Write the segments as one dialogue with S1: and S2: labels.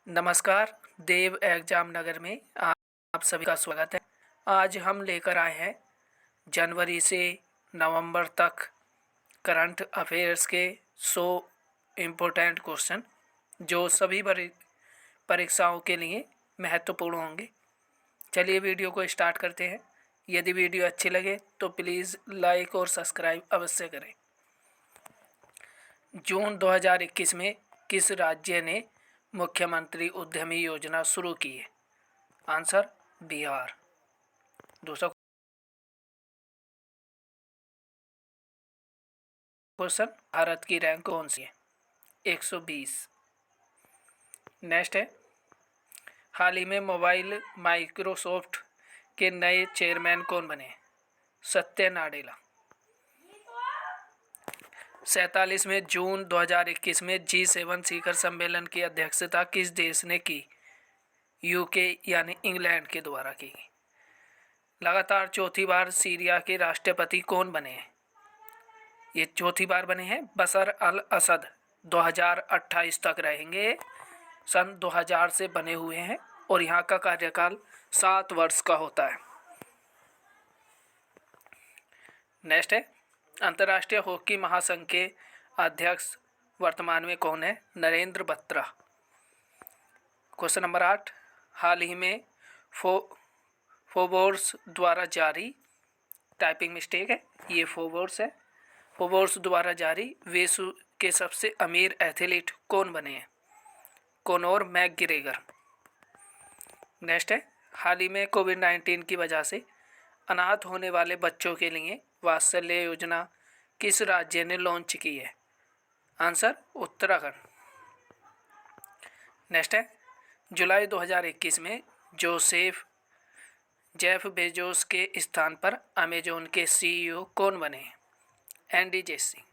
S1: नमस्कार। देव एग्जाम नगर में आप सभी का स्वागत है। आज हम लेकर आए हैं जनवरी से नवंबर तक करंट अफेयर्स के 100 इम्पोर्टेंट क्वेश्चन जो सभी परीक्षाओं के लिए महत्वपूर्ण होंगे। चलिए वीडियो को स्टार्ट करते हैं। यदि वीडियो अच्छी लगे तो प्लीज़ लाइक और सब्सक्राइब अवश्य करें। जून 2021 में किस राज्य ने मुख्यमंत्री उद्यमी योजना शुरू की है? आंसर बिहार। दूसरा क्वेश्चन, भारत की रैंक कौन सी है? 120। नेक्स्ट है, हाल ही में मोबाइल माइक्रोसॉफ्ट के नए चेयरमैन कौन बने? सत्य नाडेला। 47वें जून 2021 में G7 शिखर सम्मेलन की अध्यक्षता किस देश ने की? यूके यानी इंग्लैंड के द्वारा की गई। लगातार चौथी बार सीरिया के राष्ट्रपति कौन बने हैं? ये चौथी बार बने हैं बशर अल असद। 2028 तक रहेंगे। सन 2000 से बने हुए हैं और यहाँ का कार्यकाल 7 वर्ष का होता है। नेक्स्ट है, अंतर्राष्ट्रीय हॉकी महासंघ के अध्यक्ष वर्तमान में कौन है? नरेंद्र बत्रा। क्वेश्चन नंबर 8, हाल ही में फोर्ब्स द्वारा जारी, टाइपिंग मिस्टेक है, ये फोर्ब्स है, फोर्ब्स द्वारा जारी विश्व के सबसे अमीर एथलीट कौन बने हैं? कोनोर मैकग्रेगर। नेक्स्ट है, हाल ही में कोविड-19 की वजह से अनाथ होने वाले बच्चों के लिए वात्सल्य योजना किस राज्य ने लॉन्च की है? आंसर उत्तराखंड। नेक्स्ट है, जुलाई 2021 में जेफ बेजोस के स्थान पर अमेजोन के CEO कौन बने हैं? Andy Jassy.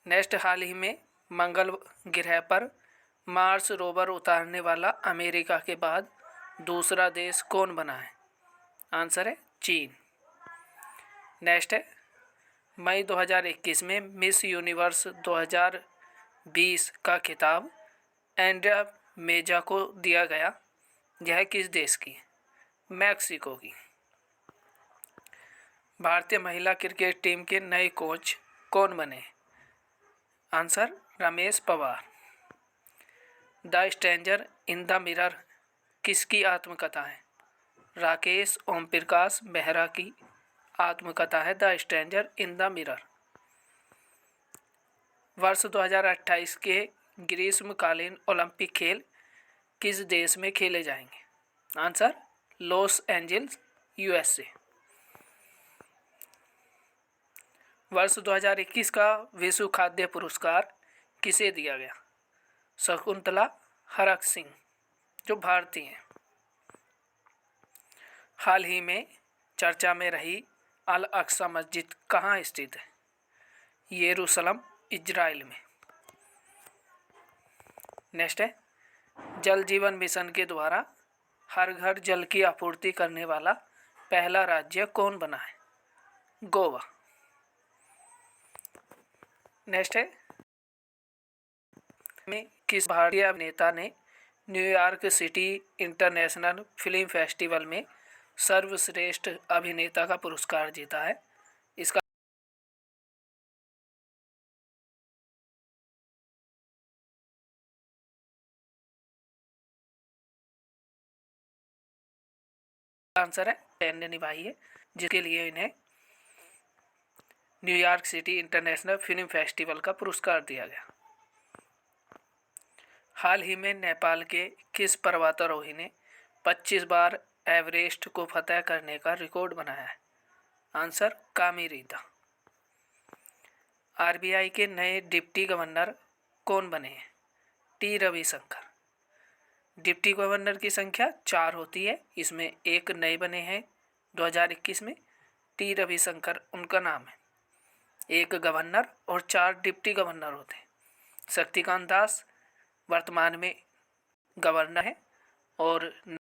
S1: नेक्स्ट, हाल ही में मंगल ग्रह पर मार्स रोवर उतारने वाला अमेरिका के बाद दूसरा देश कौन बना है? आंसर है चीन। नेक्स्ट है, मई 2021 में मिस यूनिवर्स 2020 का खिताब एंड्रिया मेजा को दिया गया। यह किस देश की है? मैक्सिको की। भारतीय महिला क्रिकेट टीम के नए कोच कौन बने? Answer Ramesh Pawar. The stranger in the mirror किसकी आत्मकथा है? राकेश ओमप्रकाश मेहरा की आत्मकथा है the stranger in the mirror. वर्ष 2028 के ग्रीष्मकालीन ओलंपिक खेल किस देश में खेले जाएंगे? Answer Los Angeles, USA। वर्ष 2021 का विश्व खाद्य पुरस्कार किसे दिया गया? शकुंतला हरक सिंह, जो भारतीय हैं। हाल ही में चर्चा में रही अल अक्सा मस्जिद कहाँ स्थित है? यरूशलेम, इजराइल में। नेक्स्ट है, जल जीवन मिशन के द्वारा हर घर जल की आपूर्ति करने वाला पहला राज्य कौन बना है? गोवा। नेक्स्ट है, में किस भारतीय अभिनेता ने New York city international film festival में सर्वश्रेष्ठ अभिनेता का पुरस्कार जीता है? इसका आंसर है सैन्य निभाई है, जिसके लिए इन्हें New York city international film festival का पुरस्कार दिया गया। हाल ही में नेपाल के किस पर्वतारोही ने 25 बार एवरेस्ट को फतह करने का रिकॉर्ड बनाया है? आंसर कामिरीता। RBI के नए डिप्टी गवर्नर कौन बने हैं? टी रविशंकर। डिप्टी गवर्नर की संख्या 4 होती है, इसमें एक नए बने हैं 2021 में। टी रविशंकर उनका नाम है। एक गवर्नर और 4 डिप्टी गवर्नर होते हैं। शक्तिकांत दास वर्तमान में गवर्नर है और नए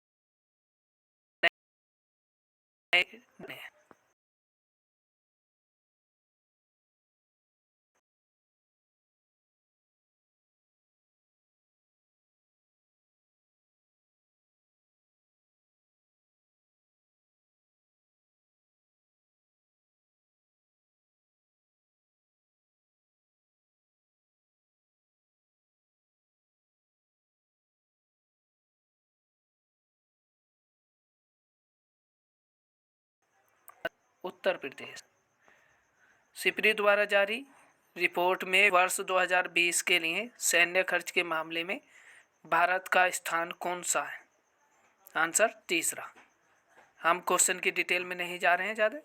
S1: उत्तर प्रदेश। सिप्री द्वारा जारी रिपोर्ट में वर्ष 2020 के लिए सैन्य खर्च के मामले में भारत का स्थान कौन सा है? आंसर तीसरा। हम क्वेश्चन की डिटेल में नहीं जा रहे हैं ज़्यादा,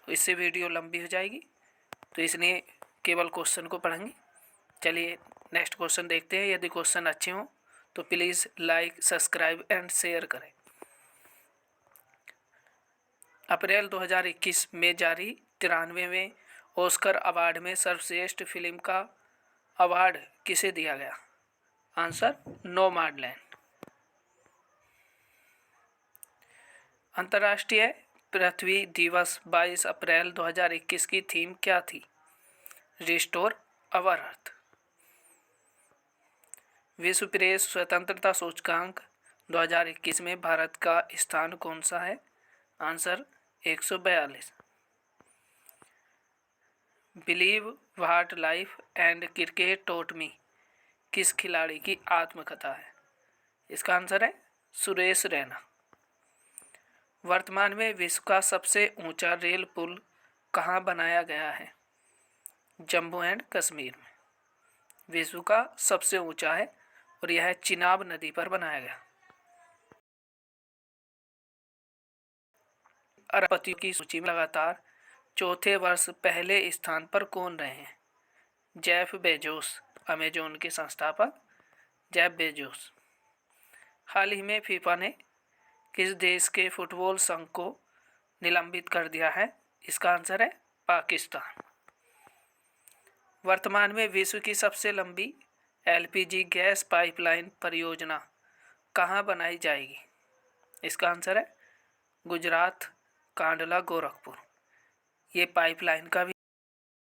S1: इससे वीडियो लंबी हो जाएगी, तो इसलिए केवल क्वेश्चन को पढ़ेंगे। चलिए नेक्स्ट क्वेश्चन देखते हैं। यदि क्वेश्चन अच्छे हों तो please like, subscribe and share करें। अप्रैल 2021 में जारी 93वें ऑस्कर अवार्ड में सर्वश्रेष्ठ फिल्म का अवार्ड किसे दिया गया? Answer Nomadland. अंतर्राष्ट्रीय पृथ्वी दिवस 22 अप्रैल 2021 की थीम क्या थी? रिस्टोर अवर अर्थ। विश्व प्रेस स्वतंत्रता सूचकांक 2021 में भारत का स्थान कौन सा है? Answer 142। Believe what life and cricket taught me किस खिलाड़ी की आत्मकथा है? इसका आंसर है सुरेश रैना। वर्तमान में विश्व का सबसे ऊंचा रेल पुल कहाँ बनाया गया है? जम्मू एंड कश्मीर में। विश्व का सबसे ऊंचा है और यह चिनाब नदी पर बनाया गया। अरबपतियों की सूची में लगातार चौथे वर्ष पहले स्थान पर कौन रहे हैं? जेफ बेजोस, अमेजोन के संस्थापक जेफ बेजोस। हाल ही में फीफा ने किस देश के फुटबॉल संघ को निलंबित कर दिया है? इसका आंसर है पाकिस्तान। वर्तमान में विश्व की सबसे लंबी एलपीजी गैस पाइपलाइन परियोजना कहाँ बनाई जाएगी? इसका आंसर है गुजरात, कांडला, गोरखपुर। ये पाइपलाइन का भी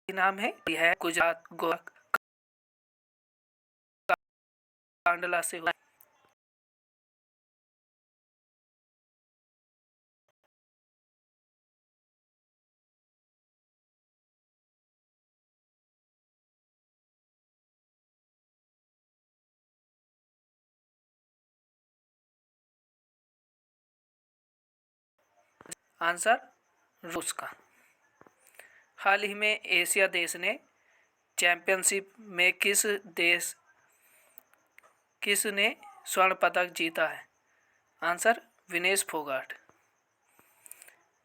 S1: नाम है, यह है गुजरात कांडला से। आंसर रूस का। हाल ही में एशिया देश ने चैंपियनशिप में किस ने स्वर्ण पदक जीता है? आंसर विनेश फोगाट।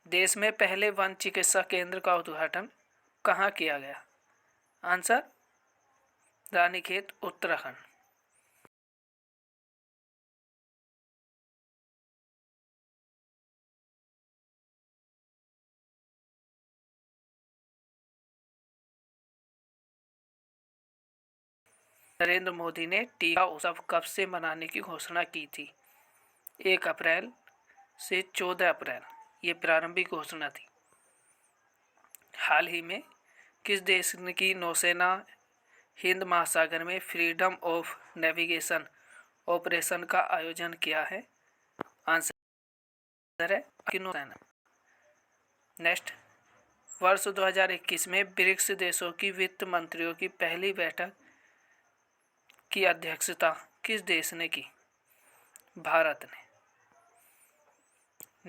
S1: देश में पहले वन चिकित्सा केंद्र का उद्घाटन कहाँ किया गया? आंसर रानीखेत, उत्तराखंड। नरेंद्र मोदी ने टीका उत्सव कब से मनाने की घोषणा की थी? 1 अप्रैल से 14 अप्रैल, ये प्रारंभिक घोषणा थी। हाल ही में किस देश की नौसेना हिंद महासागर में फ्रीडम ऑफ नेविगेशन ऑपरेशन का आयोजन किया है? आंसर है नौसेना। नेक्स्ट, वर्ष 2021 में ब्रिक्स देशों की वित्त मंत्रियों की पहली बैठक की अध्यक्षता किस देश ने की? भारत ने।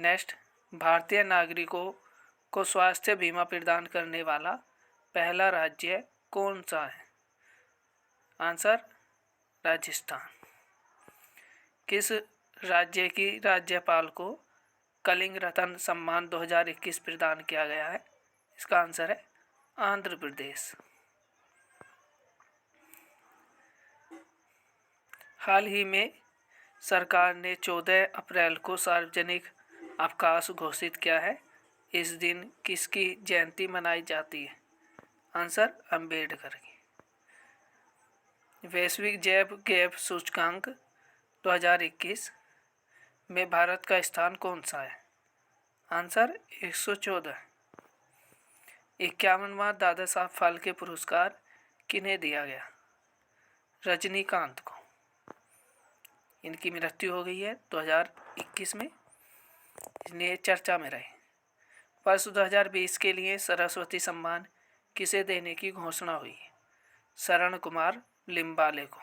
S1: नेक्स्ट, भारतीय नागरिकों को स्वास्थ्य बीमा प्रदान करने वाला पहला राज्य कौन सा है? आंसर राजस्थान। किस राज्य की राज्यपाल को कलिंग रत्न सम्मान 2021 प्रदान किया गया है? इसका आंसर है आंध्र प्रदेश। हाल ही में सरकार ने 14 अप्रैल को सार्वजनिक अवकाश घोषित किया है। इस दिन किसकी जयंती मनाई जाती है? आंसर अंबेडकर की। वैश्विक जैव गैप सूचकांक 2021 में भारत का स्थान कौन सा है? आंसर 114। 51वां दादा साहब फाल्के पुरस्कार किन्हें दिया गया? रजनीकांत को। इनकी मृत्यु हो गई है 2021 में, इसलिए चर्चा में रहे। वर्ष 2020 के लिए सरस्वती सम्मान किसे देने की घोषणा हुई है? शरण कुमार लिम्बाले को।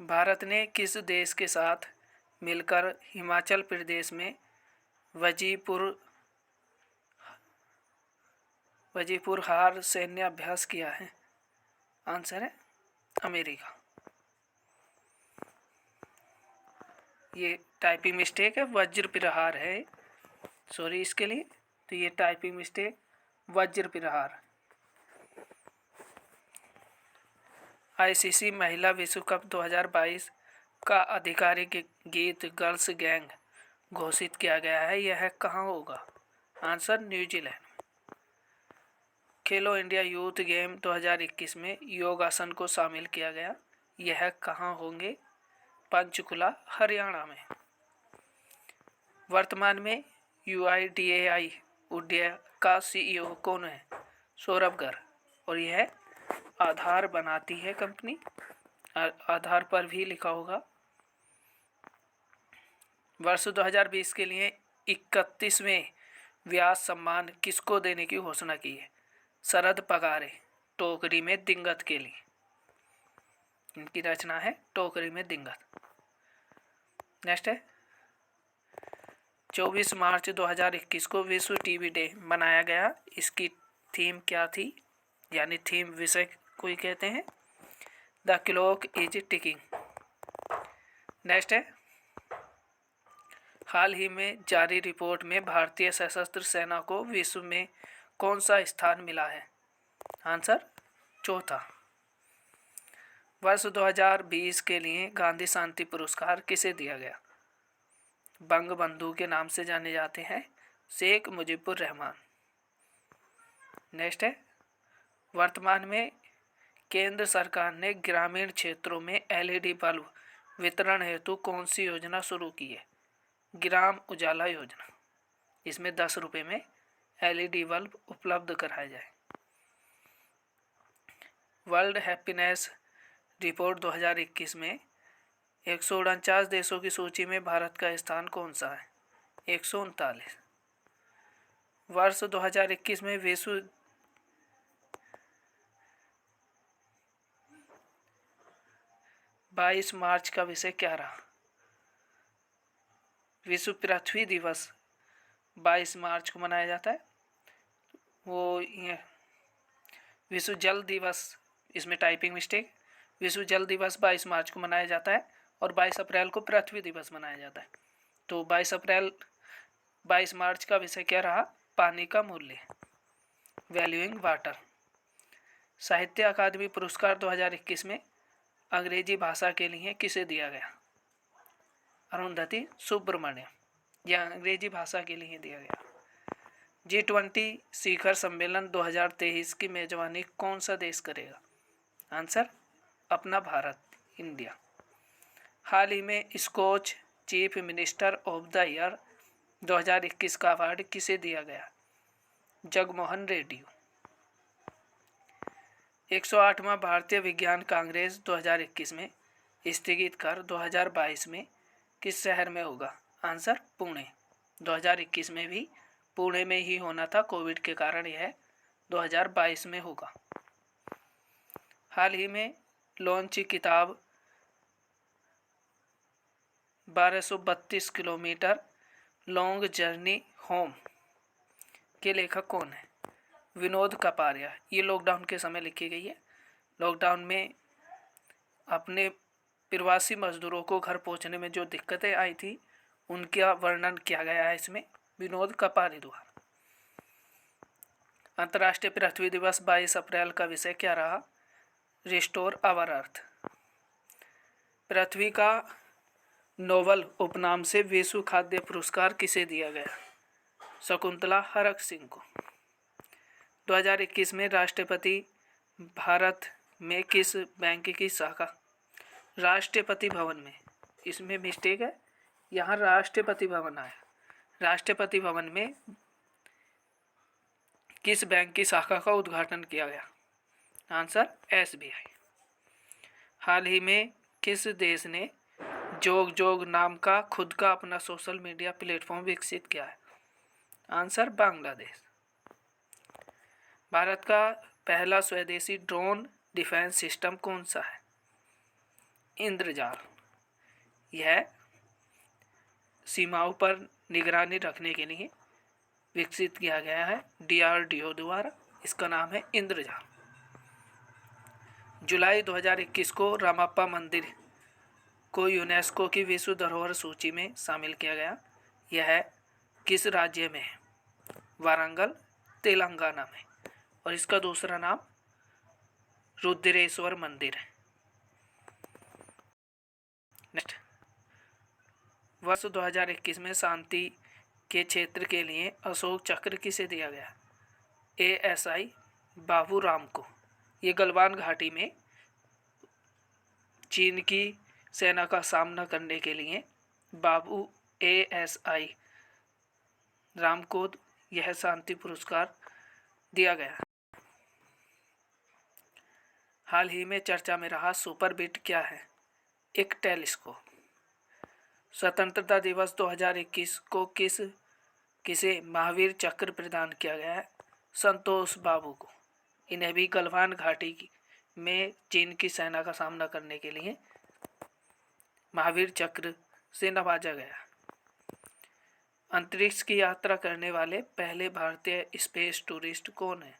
S1: भारत ने किस देश के साथ मिलकर हिमाचल प्रदेश में वजीपुर हार सैन्य अभ्यास किया है? आंसर है अमेरिका। ये टाइपिंग मिस्टेक है, वज्र प्रहार है, सॉरी इसके लिए। तो ये टाइपिंग मिस्टेक वज्र प्रहार। आईसीसी महिला विश्व कप 2022 का आधिकारिक गीत गर्ल्स गैंग घोषित किया गया है, यह कहाँ होगा? Answer New Zealand. खेलो इंडिया यूथ गेम 2021 में योगासन को शामिल किया गया, यह कहाँ होंगे? पंचकुला हरियाणा में। वर्तमान में UIDAI उड्डयन का CEO कौन है? सौरभ गर्ग। और यह आधार बनाती है कंपनी, आधार पर भी लिखा होगा। वर्ष 2020 के लिए 31वें व्यास सम्मान किसको देने की घोषणा की है? शरद पगारे, टोकरी में दिंगत के लिए। इनकी रचना है टोकरी में दिंगत। नेक्स्ट है 24 मार्च 2021 को विश्व टीबी डे मनाया गया, इसकी थीम क्या थी? यानी थीम विषय कोई कहते हैं। The clock is ticking. Next है हाल ही में जारी रिपोर्ट में भारतीय सशस्त्र सेना को विश्व में कौन सा स्थान मिला है? आंसर चौथा। वर्ष 2020 के लिए गांधी शांति पुरस्कार किसे दिया गया? बंग बंधु के नाम से जाने जाते हैं शेख मुजीबुर रहमान। नेक्स्ट है वर्तमान में केंद्र सरकार ने ग्रामीण क्षेत्रों में LED बल्ब वितरण हेतु कौन सी योजना शुरू की है? ग्राम उजाला योजना। इसमें 10 रुपये में LED बल्ब उपलब्ध कराया जाए। वर्ल्ड हैप्पीनेस रिपोर्ट 2021 में 149 देशों की सूची में भारत का स्थान कौन सा है? 139। वर्ष 2021 में विश्व 22 मार्च का विषय क्या रहा? विश्व पृथ्वी दिवस 22 मार्च को मनाया जाता है। वो ये विश्व जल दिवस, इसमें टाइपिंग मिस्टेक, विश्व जल दिवस 22 मार्च को मनाया जाता है और 22 अप्रैल को पृथ्वी दिवस मनाया जाता है। तो 22 मार्च का विषय क्या रहा? पानी का मूल्य, वैल्यूइंग वाटर। साहित्य अकादमी पुरस्कार 2021 में अंग्रेजी भाषा के लिए किसे दिया गया? अरुंधति सुब्रमण्यम। यह अंग्रेजी भाषा के लिए दिया गया। G20 शिखर सम्मेलन 2023 की मेजबानी कौन सा देश करेगा? आंसर अपना भारत, इंडिया। हाल ही में Skoch chief minister of the year 2021 का अवार्ड किसे दिया गया? जगमोहन रेड्डी। 108वां भारतीय विज्ञान कांग्रेस 2021 में स्थगित कर 2022 में किस शहर में होगा? आंसर पुणे। 2021 में भी पुणे में ही होना था, कोविड के कारण यह 2022 में होगा। हाल ही में लॉन्च किताब 1232 किलोमीटर लॉन्ग जर्नी होम के लेखक कौन है? विनोद कपारिया। ये लॉकडाउन के समय लिखी गई है। लॉकडाउन में अपने प्रवासी मजदूरों को घर पहुंचने में जो दिक्कतें आई थी उनका वर्णन किया गया है इसमें विनोद कपारी द्वारा। अंतर्राष्ट्रीय पृथ्वी दिवस 22 अप्रैल का विषय क्या रहा? Restore our earth. पृथ्वी का नोबल उपनाम से विश्व खाद्य पुरस्कार किसे दिया गया? शकुंतला हरक सिंह को। 2021 में राष्ट्रपति भारत में किस बैंक की शाखा? राष्ट्रपति भवन में। इसमें मिस्टेक है, यहाँ राष्ट्रपति भवन आया। राष्ट्रपति भवन में किस बैंक की शाखा का उद्घाटन किया गया? Answer SBI। हाल ही में किस देश ने जोग नाम का खुद का अपना सोशल मीडिया प्लेटफॉर्म विकसित किया है? आंसर बांग्लादेश। भारत का पहला स्वदेशी ड्रोन डिफेंस सिस्टम कौन सा है? इंद्रजाल। यह सीमाओं पर निगरानी रखने के लिए विकसित किया गया है DRDO द्वारा। इसका नाम है इंद्रजान। जुलाई 2021 को रामप्पा मंदिर को यूनेस्को की विश्व धरोहर सूची में शामिल किया गया। यह किस राज्य में है? वारंगल, तेलंगाना में। और इसका दूसरा नाम रुद्रेश्वर मंदिर है। नेक्स्ट, वर्ष 2021 में शांति के क्षेत्र के लिए अशोक चक्र किसे दिया गया? ASI बाबूराम को। ये गलवान घाटी में चीन की सेना का सामना करने के लिए बाबू ASI राम को यह शांति पुरस्कार दिया गया। हाल ही में चर्चा में रहा सुपरबिट क्या है? एक टेलीस्कोप। स्वतंत्रता दिवस 2021 को किसे महावीर चक्र प्रदान किया गया है? संतोष बाबू को। इन्हें भी गलवान घाटी में चीन की सेना का सामना करने के लिए महावीर चक्र से नवाजा गया। अंतरिक्ष की यात्रा करने वाले पहले भारतीय स्पेस टूरिस्ट कौन है?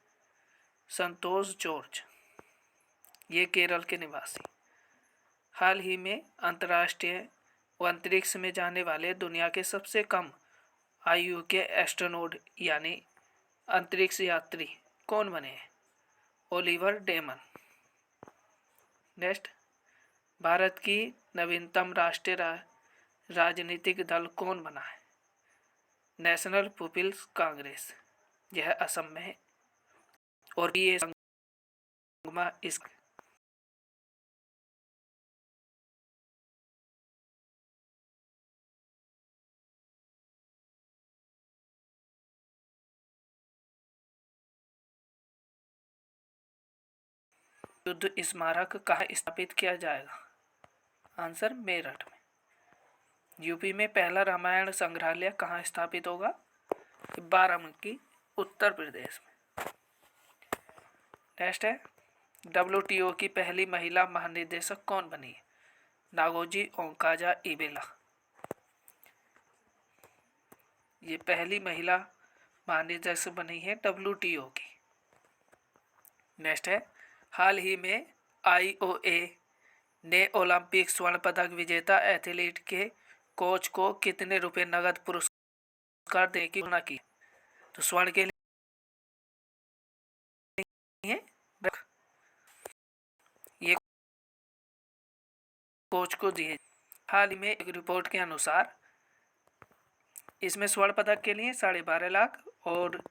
S1: संतोष जॉर्ज। ये केरल के निवासी। हाल ही में अंतर्राष्ट्रीय अंतरिक्ष में जाने वाले दुनिया के सबसे कम आयु के एस्ट्रोनॉट यानी अंतरिक्ष यात्री कौन बने हैं? Oliver daemon. नेक्स्ट, भारत की नवीनतम राष्ट्रीय राजनीतिक दल कौन बना है? National People's Congress. यह असम में है और ये संगमा इस युद्ध स्मारक कहाँ स्थापित किया जाएगा? आंसर मेरठ में। यूपी में पहला रामायण संग्रहालय कहाँ स्थापित होगा? बाराबंकी, उत्तर प्रदेश में। नेक्स्ट है, WTO की पहली महिला महानिदेशक कौन बनी है? नागोजी ओंकाजा-इबेला। ये पहली महिला महानिदेशक बनी है WTO की। नेक्स्ट है, हाल ही में IOA ने ओलंपिक स्वर्ण पदक विजेता एथलीट के कोच को कितने रुपए नगद पुरस्कार देने की घोषणा की? तो स्वर्ण के लिए ये कोच को दिए। हाल ही में एक रिपोर्ट के अनुसार इसमें स्वर्ण पदक के लिए 12.5 लाख और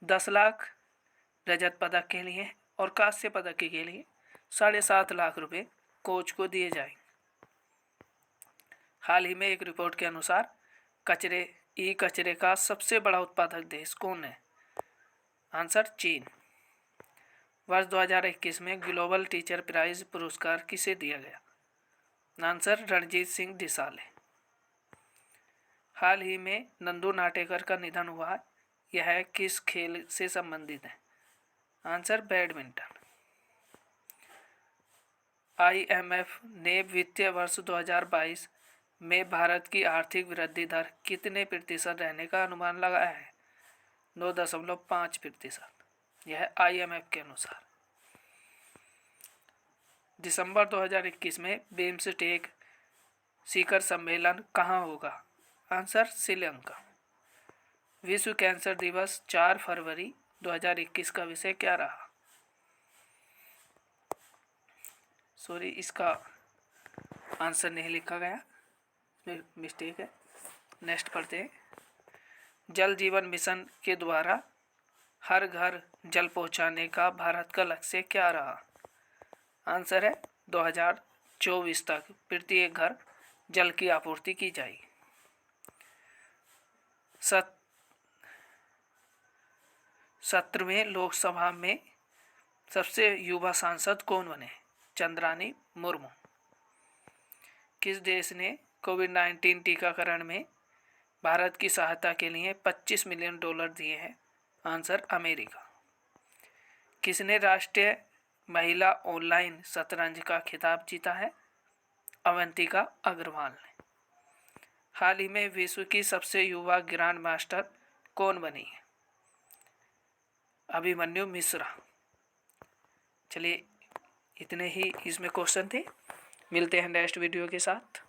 S1: 10 लाख रजत पदक के लिए और कांस्य पदक के लिए 7.5 लाख रुपए कोच को दिए जाएंगे। हाल ही में एक रिपोर्ट के अनुसार कचरे का सबसे बड़ा उत्पादक देश कौन है? आंसर चीन। वर्ष 2021 में ग्लोबल टीचर प्राइज पुरस्कार किसे दिया गया? आंसर रणजीत सिंह डिसाले। हाल ही में नंदू नाटेकर का निधन हुआ। यह किस खेल से संबंधित है? Answer badminton. IMF ने वित्तीय वर्ष 2022 में भारत की आर्थिक वृद्धि दर कितने प्रतिशत रहने का अनुमान लगाया है? 9.5%। यह IMF के अनुसार। दिसंबर 2021 में बिम्स्टेक शिखर सम्मेलन कहाँ होगा? आंसर श्रीलंका। विश्व कैंसर दिवस 4 फरवरी 2021 का विषय क्या रहा? सॉरी, इसका आंसर नहीं लिखा गया, मिस्टेक है। नेक्स्ट पढ़ते हैं। जल जीवन मिशन के द्वारा हर घर जल पहुंचाने का भारत का लक्ष्य क्या रहा? आंसर है 2024 तक प्रत्येक घर जल की आपूर्ति की जाएगी। 17वें लोकसभा में सबसे युवा सांसद कौन बने? चंद्रानी मुर्मू। किस देश ने कोविड-19 टीकाकरण में भारत की सहायता के लिए $25 मिलियन दिए हैं? Answer America. किसने राष्ट्रीय महिला ऑनलाइन शतरंज का खिताब जीता है? अवंतिका अग्रवाल ने। हाल ही में विश्व की सबसे युवा ग्रैंड मास्टर कौन बनी? अभिमन्यु मिश्रा। चलिए इतने ही इसमें क्वेश्चन थे। मिलते हैं नेक्स्ट वीडियो के साथ।